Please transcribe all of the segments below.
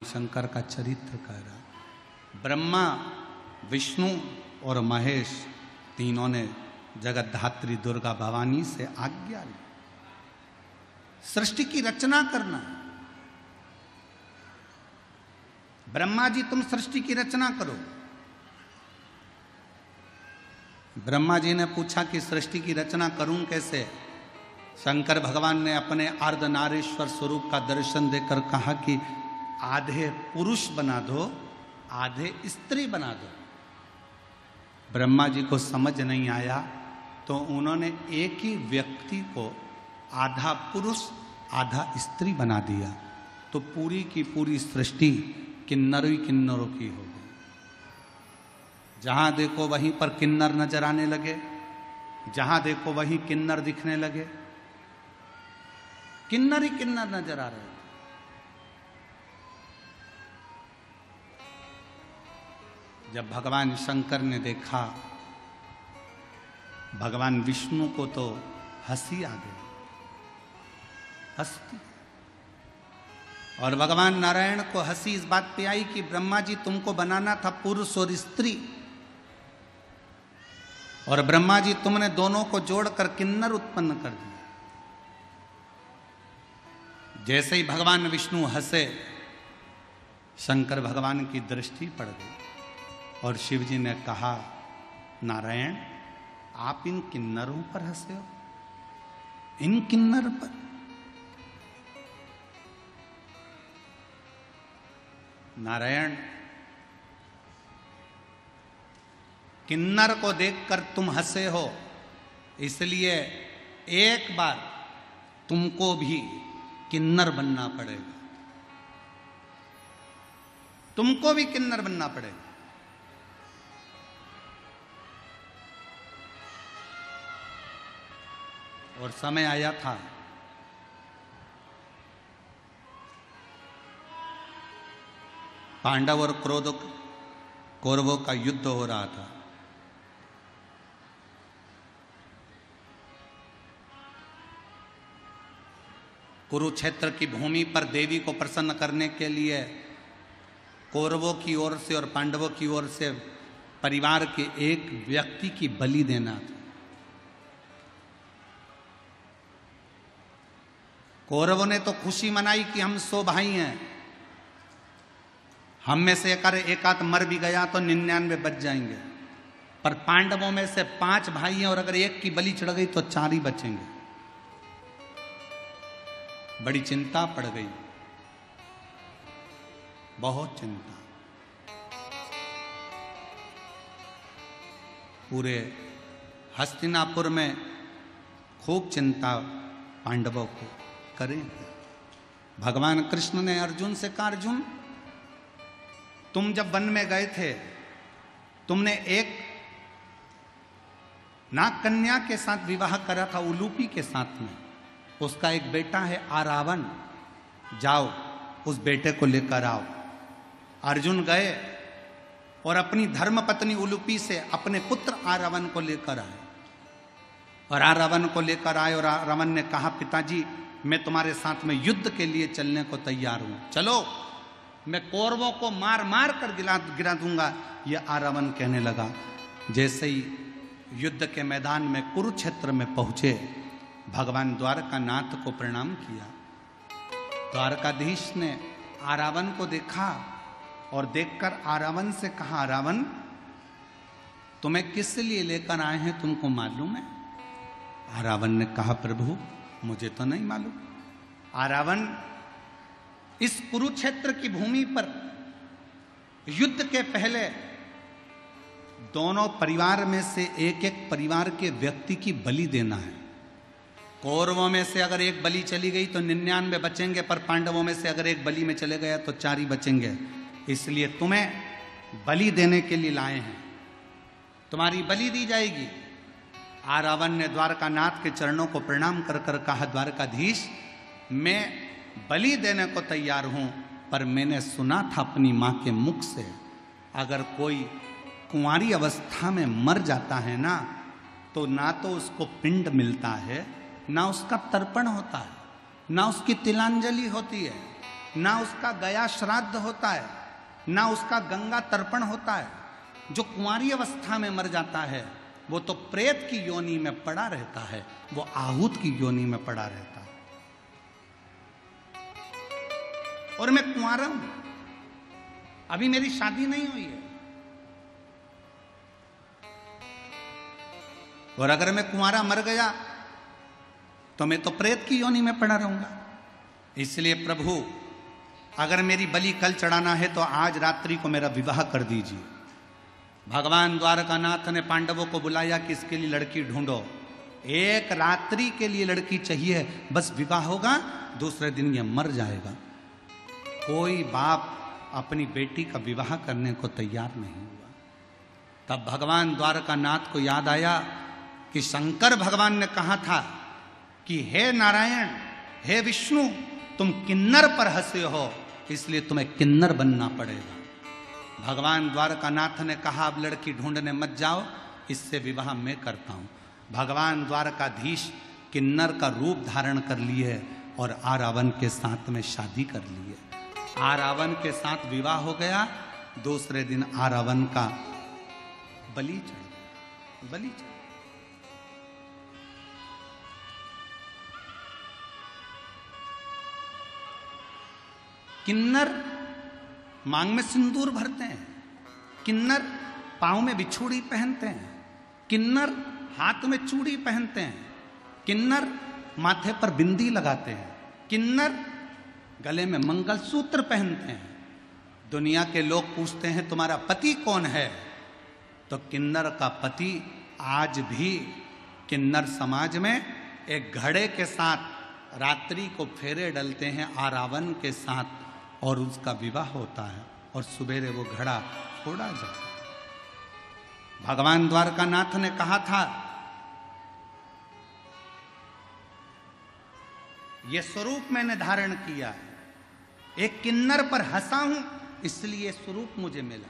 शंकर का चरित्र कह रहा। ब्रह्मा, विष्णु और महेश तीनों ने जगत धात्री दुर्गा भवानी से आज्ञा ली सृष्टि की रचना करना। ब्रह्मा जी तुम सृष्टि की रचना करो। ब्रह्मा जी ने पूछा कि सृष्टि की रचना करूं कैसे। शंकर भगवान ने अपने अर्धनारीश्वर स्वरूप का दर्शन देकर कहा कि आधे पुरुष बना दो, आधे स्त्री बना दो। ब्रह्मा जी को समझ नहीं आया तो उन्होंने एक ही व्यक्ति को आधा पुरुष आधा स्त्री बना दिया, तो पूरी की पूरी सृष्टि किन्नर ही किन्नरों की हो गई। जहां देखो वहीं पर किन्नर नजर आने लगे, जहां देखो वहीं किन्नर दिखने लगे, किन्नर ही किन्नर नजर आ रहे थे। जब भगवान शंकर ने देखा, भगवान विष्णु को तो हंसी आ गई, हंसती। और भगवान नारायण को हंसी इस बात पे आई कि ब्रह्मा जी तुमको बनाना था पुरुष और स्त्री, और ब्रह्मा जी तुमने दोनों को जोड़कर किन्नर उत्पन्न कर दिया। जैसे ही भगवान विष्णु हंसे, शंकर भगवान की दृष्टि पड़ गई और शिव जी ने कहा, नारायण आप इन किन्नरों पर हंसे हो, इन किन्नर पर। नारायण किन्नर को देखकर तुम हंसे हो, इसलिए एक बार तुमको भी किन्नर बनना पड़ेगा, तुमको भी किन्नर बनना पड़ेगा। और समय आया था पांडव और कौरवों का युद्ध हो रहा था। कुरुक्षेत्र की भूमि पर देवी को प्रसन्न करने के लिए कौरवों की ओर से और पांडवों की ओर से परिवार के एक व्यक्ति की बलि देना था। कौरवों ने तो खुशी मनाई कि हम 100 भाई हैं, हम में से एक आध मर भी गया तो 99 बच जाएंगे। पर पांडवों में से 5 भाई हैं और अगर एक की बलि चढ़ गई तो 4 ही बचेंगे। बड़ी चिंता पड़ गई, बहुत चिंता। पूरे हस्तिनापुर में खूब चिंता पांडवों को करें। भगवान कृष्ण ने अर्जुन से कहा, अर्जुन तुम जब वन में गए थे, तुमने एक नाग कन्या के साथ विवाह करा था, उलूपी के साथ में। उसका एक बेटा है आरावन, जाओ उस बेटे को लेकर आओ। अर्जुन गए और अपनी धर्म पत्नी उलूपी से अपने पुत्र आरावन को लेकर आए। और आरावन को लेकर आए और आरावन ने कहा, पिताजी मैं तुम्हारे साथ में युद्ध के लिए चलने को तैयार हूं, चलो मैं कौरवों को मार मार कर गिरा दूंगा। यह आरावन कहने लगा। जैसे ही युद्ध के मैदान में कुरुक्षेत्र में पहुंचे, भगवान द्वारकानाथ को प्रणाम किया। द्वारकाधीश ने आरावन को देखा और देखकर आरावन से कहा, आरावन तुम्हें किस लिए लेकर आए हैं तुमको मालूम है? आरावन ने कहा, प्रभु मुझे तो नहीं मालूम। आरावन इस कुरुक्षेत्र की भूमि पर युद्ध के पहले दोनों परिवार में से एक एक परिवार के व्यक्ति की बलि देना है। कौरवों में से अगर एक बलि चली गई तो 99 बचेंगे, पर पांडवों में से अगर एक बलि में चले गया तो 4 ही बचेंगे। इसलिए तुम्हें बलि देने के लिए लाए हैं, तुम्हारी बलि दी जाएगी। आरावन ने द्वारकानाथ के चरणों को प्रणाम कर कर कहा, द्वारकाधीश मैं बलि देने को तैयार हूं, पर मैंने सुना था अपनी मां के मुख से, अगर कोई कुंवारी अवस्था में मर जाता है ना, तो ना तो उसको पिंड मिलता है, ना उसका तर्पण होता है, ना उसकी तिलांजलि होती है। ना उसका गया श्राद्ध होता है, ना उसका गंगा तर्पण होता है। जो कुंवारी अवस्था में मर जाता है वो तो प्रेत की योनि में पड़ा रहता है, वो आहूत की योनि में पड़ा रहता है। और मैं कुंवारा हूं, अभी मेरी शादी नहीं हुई है, और अगर मैं कुंवारा मर गया तो मैं तो प्रेत की योनि में पड़ा रहूंगा। इसलिए प्रभु, अगर मेरी बलि कल चढ़ाना है तो आज रात्रि को मेरा विवाह कर दीजिए। भगवान द्वारकानाथ ने पांडवों को बुलाया कि इसके लिए लड़की ढूंढो, एक रात्रि के लिए लड़की चाहिए, बस विवाह होगा, दूसरे दिन ये मर जाएगा। कोई बाप अपनी बेटी का विवाह करने को तैयार नहीं हुआ। तब भगवान द्वारकानाथ को याद आया कि शंकर भगवान ने कहा था कि हे नारायण, हे विष्णु, तुम किन्नर पर हंसे हो, इसलिए तुम्हें किन्नर बनना पड़ेगा। भगवान द्वारकानाथ ने कहा अब लड़की ढूंढने मत जाओ, इससे विवाह मैं करता हूं। भगवान द्वारकाधीश किन्नर का रूप धारण कर लिए और आरावन के साथ में शादी कर लिए। आरावन के साथ विवाह हो गया। दूसरे दिन आरावन का बलि चढ़ बलि चढ़ किन्नर मांग में सिंदूर भरते हैं, किन्नर पांव में बिछुड़ी पहनते हैं, किन्नर हाथ में चूड़ी पहनते हैं, किन्नर माथे पर बिंदी लगाते हैं, किन्नर गले में मंगलसूत्र पहनते हैं। दुनिया के लोग पूछते हैं तुम्हारा पति कौन है, तो किन्नर का पति आज भी किन्नर समाज में एक घड़े के साथ रात्रि को फेरे डलते हैं आरावन के साथ, और उसका विवाह होता है और सुबेरे वो घड़ा फोड़ा जाता है। भगवान द्वारकानाथ ने कहा था ये स्वरूप मैंने धारण किया है, एक किन्नर पर हंसा हूं इसलिए स्वरूप मुझे मिला,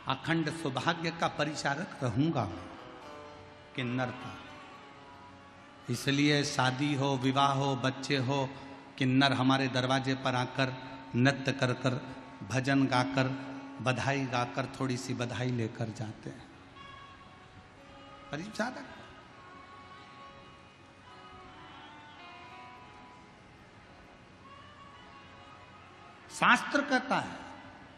अखंड सौभाग्य का परिचारक रहूंगा मैं किन्नर का। इसलिए शादी हो, विवाह हो, बच्चे हो, किन्नर हमारे दरवाजे पर आकर नृत्य कर कर, भजन गाकर, बधाई गाकर थोड़ी सी बधाई लेकर जाते हैं। परिचारक शास्त्र कहता है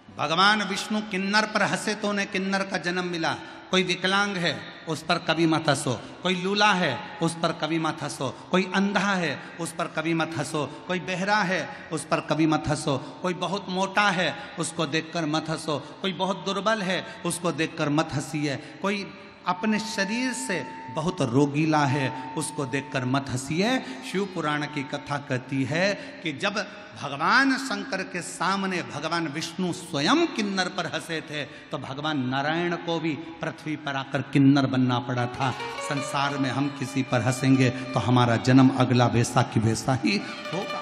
भगवान विष्णु किन्नर पर हंसे तो उन्हें किन्नर का जन्म मिला। कोई विकलांग है उस पर कभी मत हंसो, कोई लूला है उस पर कभी मत हंसो, कोई अंधा है उस पर कभी मत हंसो, कोई बहरा है उस पर कभी मत हंसो, कोई बहुत मोटा है उसको देखकर मत हंसो, कोई बहुत दुर्बल है उसको देखकर मत हंसिए, कोई अपने शरीर से बहुत रोगीला है उसको देखकर मत हंसिए। शिव पुराण की कथा कहती है कि जब भगवान शंकर के सामने भगवान विष्णु स्वयं किन्नर पर हंसे थे तो भगवान नारायण को भी पृथ्वी पर आकर किन्नर बनना पड़ा था। संसार में हम किसी पर हंसेंगे तो हमारा जन्म अगला वैसा की वैसा ही होगा,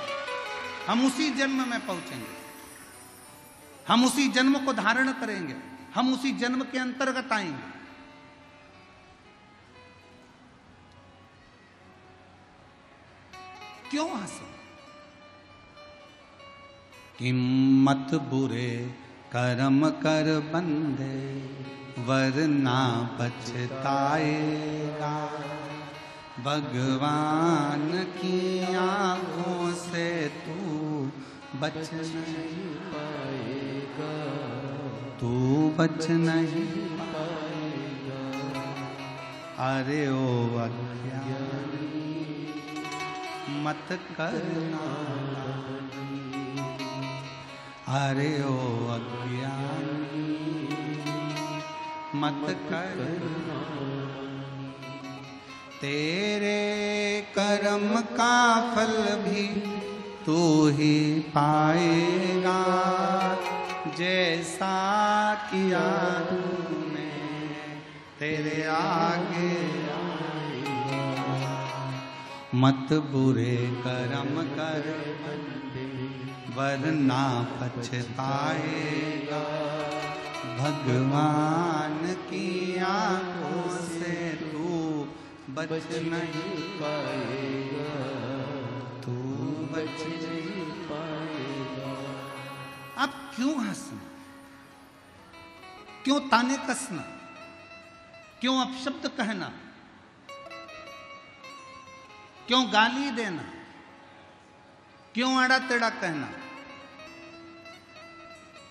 हम उसी जन्म में पहुंचेंगे, हम उसी जन्म को धारण करेंगे, हम उसी जन्म के अंतर्गत आएंगे। क्यों हंसे? किम्मत बुरे कर्म कर बंदे वरना पछताएगा, भगवान की आंखों से तू बच नहीं पाएगा, तू बच नहीं पाएगा। अरे ओ अज्ञानी मत करना, अरे ओ अज्ञानी मत करना, तेरे कर्म का फल भी तू ही पाएगा, जैसा किया तूने तेरे आगे मत बुरे कर्म कर वरना पछताएगा, भगवान की आंखों से तू बच नहीं पाएगा, तू बच नहीं पाएगा। अब क्यों हंसना, क्यों ताने कसना, क्यों अपशब्द कहना, क्यों गाली देना, क्यों आड़ा टेढ़ा कहना?